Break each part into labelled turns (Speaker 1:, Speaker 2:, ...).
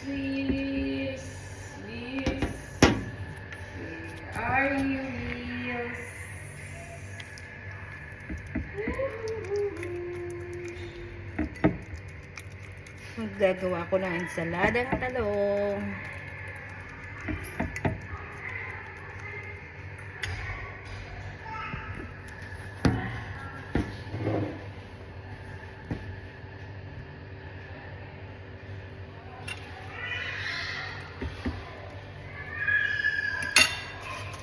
Speaker 1: Wheels, wheels, where are you, wheels? Maggagawa ko ng ensalada ng talong.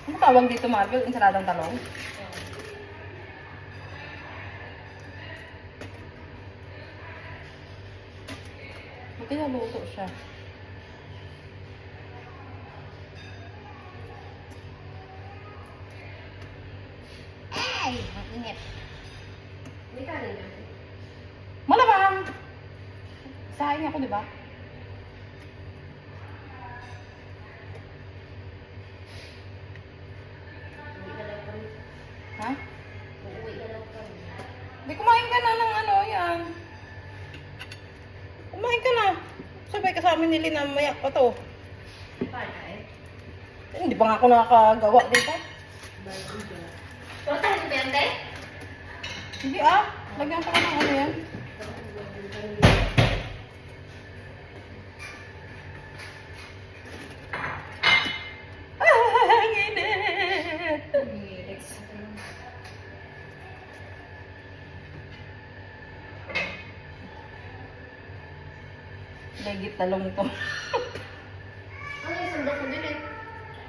Speaker 1: Ano tawag dito, Marvel? Ensaladang talong? Buti naluto siya. Ay! Ang init.
Speaker 2: Hindi ka rin yan.
Speaker 1: Malamang! Sayang ako, di ba?
Speaker 2: Uuwi ka daw kami.
Speaker 1: Ha?
Speaker 2: Uuwi ka daw kami.
Speaker 1: Di kumain ka na ng ano, yan. Kumain ka na. Sabay ka sa amin ni Lina, mayak pa to.
Speaker 2: Paano eh?
Speaker 1: Hindi ba nga ako nakakagawa dito?
Speaker 2: Pero tayo si Bente?
Speaker 1: Hindi ah. Lagyan ko ng ano yan. Ah, ang init. Legit talong to.
Speaker 2: Ano yung sandok ko din eh?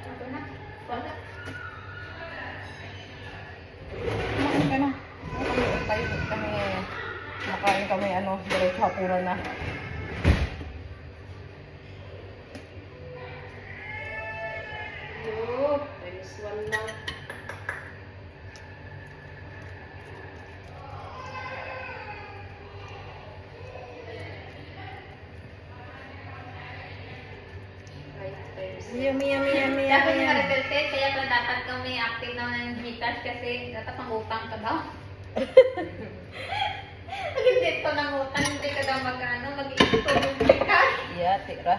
Speaker 2: Ito na. Wala.
Speaker 1: Kumain ka na. Tayo kami. Makain kami ano, diretso hapunan na.
Speaker 2: Yo, times 1 lang. Right, times.
Speaker 1: Yummy, yummy, yummy,
Speaker 3: Dapat
Speaker 1: yummy.
Speaker 3: yung Maribelte, kaya pala dapat kami active naman ng Gcash kasi dapat mangutang ka daw. Pag hindi ko nangutang, hindi ka daw mag-iipon yung Gcash.
Speaker 1: Yeah, tira.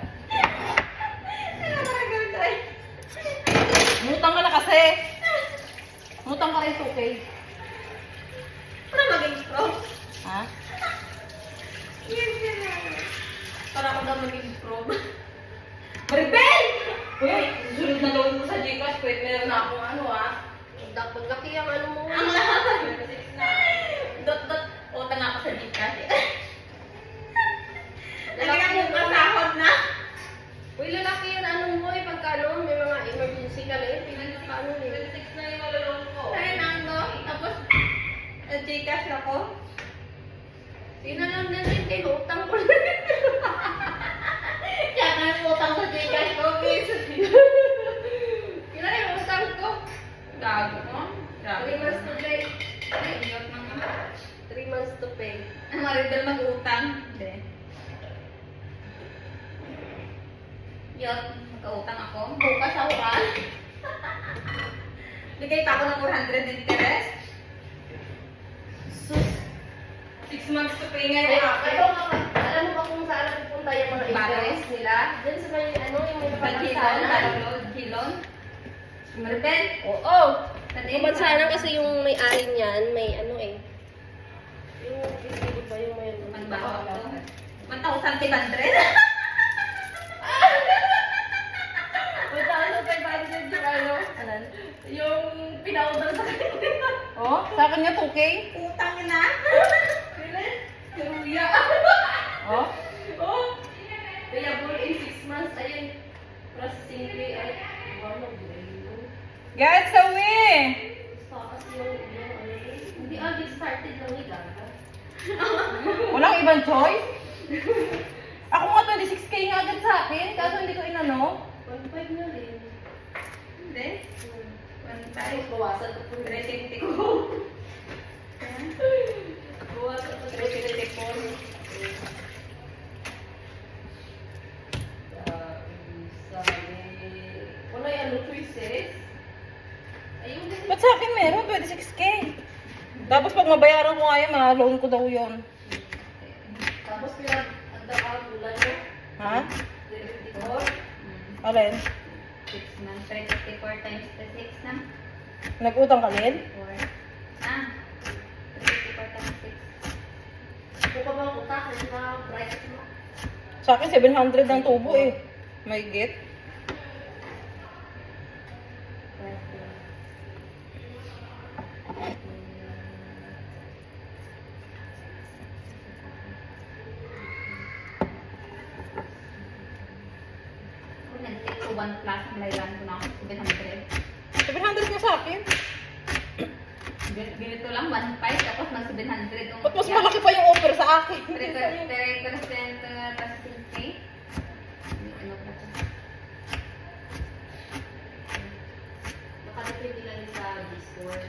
Speaker 3: Ano mga gawin?
Speaker 1: Mutang ka na kasi. Mutang ka rin 2K.
Speaker 3: Para maging pro.
Speaker 1: Ha?
Speaker 3: Yes, yan. Para ako daw maging pro. Maribel!
Speaker 1: Uy, susunod na gawin ko sa Gcash. Pwede meron na akong ano ah.
Speaker 2: Dapat laki ang ano mo.
Speaker 3: Ang lahat. Dot-dot. Utang ako sa Gcash. Lagyan mo pasahod na.
Speaker 2: Uy, lalaki yan ano mo eh. Pagkano, may mga emergency ka na eh. Pili ka ano eh.
Speaker 3: 26 na yung malulong ko. Ay, nanggo. Tapos, Gcash ako.
Speaker 2: Sino lang din din kayo, utang ko lang.
Speaker 3: Kaya nga yung utang sa Gcash ko, miss.
Speaker 2: Kailan yung utang ko?
Speaker 3: Gago mo.
Speaker 2: 3 months to pay.
Speaker 3: Ayot naman.
Speaker 2: 3 months to pay.
Speaker 3: Ang Maribel mag-utang. Hindi. Yun, magka-utang ako. Bukas sa ural. Bigay pa ako ng 400 interest.
Speaker 1: Sus. 6 months to pay nga
Speaker 2: Ay,
Speaker 1: yung akin.
Speaker 2: ito nga, alam mo ba kung saan pupunta yung mga
Speaker 3: Baro?
Speaker 2: interest nila? Diyan sa may, ano, yung may
Speaker 3: Hilon,
Speaker 2: kapansanan.
Speaker 3: Hilon. Maribel.
Speaker 2: Oo.
Speaker 3: Kanina.
Speaker 2: Kapansanan kasi yung may-ari niyan, may ano eh. Yung, di ba yung may ano?
Speaker 3: Magbaho ako. 1,500.
Speaker 2: Wala, ano, 500 yung ano?
Speaker 1: Anan?
Speaker 2: Yung pinaudang sa kanila.
Speaker 1: Oh, sa akin nga 2K.
Speaker 3: Utang na.
Speaker 2: Karuya.
Speaker 1: Oh.
Speaker 2: Oh. Payable in 6 months. Ayun. Processing fee ay 1 of yun.
Speaker 1: Guys, sawi!
Speaker 2: Taas yung ano eh. Hindi get started lang ni Gaga.
Speaker 1: Walang ibang choice? Ako nga 26K nga agad sa akin, kaso hindi ko inano.
Speaker 2: 1.5 na rin.
Speaker 3: Hindi.
Speaker 2: Ay,
Speaker 3: 1,500.
Speaker 2: bawasan ito po.
Speaker 3: Retinti ko.
Speaker 2: Bawasan ito po.
Speaker 3: 3,000.
Speaker 2: Wala yung ano choices. Ayun din.
Speaker 1: Ba't sa akin meron 26K? Tapos pag mabayaran ko nga yan, ma-loan ko daw yun.
Speaker 2: Tapos pinag-agda ka bulan mo.
Speaker 1: Ha? Alin?
Speaker 3: 6 months. 354 times the 6 na.
Speaker 1: Nag-utang ka din?
Speaker 3: 4. Ah. 354 times 6.
Speaker 2: Kung pa bang utak, na price mo.
Speaker 1: Sa akin, 700 ang tubo eh. May get.
Speaker 3: Kung nag-take to 1 plus, malaylan ko na ako. 700.
Speaker 1: 700 nga sa akin.
Speaker 3: Ganito lang, 1.5, tapos mag 700 yung...
Speaker 1: Ba't mas malaki pa yung offer sa akin?
Speaker 3: 3% processing fee. Ano pa ito?
Speaker 2: Nakadepende lang yun sa B-score.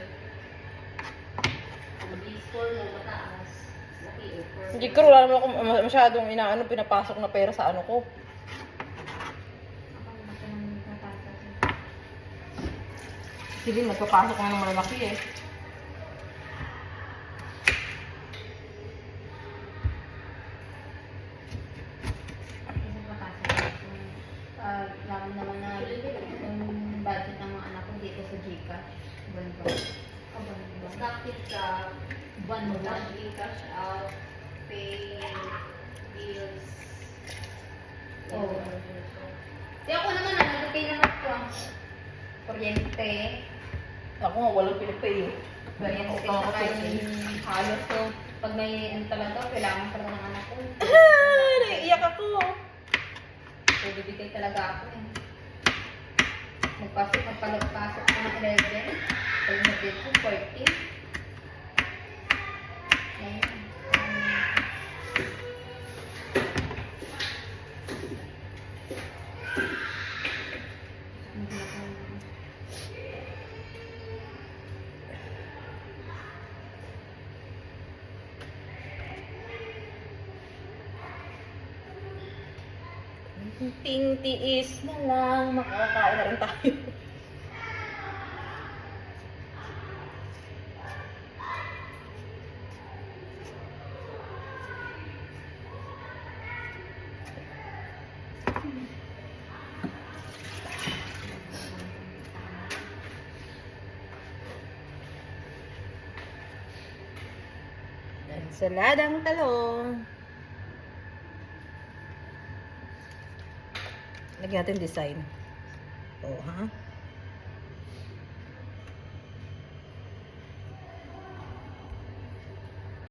Speaker 2: Ang B-score mo mataas, laki offer.
Speaker 1: Hindi ko, wala naman ako masyadong pinapasok na pera sa ano ko.
Speaker 3: Ako naman ng natasa.
Speaker 1: Sige, nagpapasok nga ng malalaki eh.
Speaker 3: Kasi patasa. Alam naman na yung budget ng mga anak ko dito sa Gcash. Buwan ba?
Speaker 2: Basta active ka,
Speaker 3: Buwan mo lang.
Speaker 2: cash in, cash out, pay, bills.
Speaker 3: Oo. Kaya ako naman, nag-pay naman ko. Kuryente.
Speaker 1: Ako nga, walang pinipay eh.
Speaker 3: Kuryente
Speaker 1: Ako
Speaker 3: saka yung halos ko. Pag may ano talaga, kailangan talaga ng anak ko.
Speaker 1: Ah, naiiyak ako.
Speaker 3: So, bibigay talaga ako eh. Magpasok ko ng 11. Pag nag-date ko, 14. Ayun.
Speaker 1: Ting tiis na lang, makakain na rin tayo. Ensaladang talong. Lagyan natin design. Oh, ha?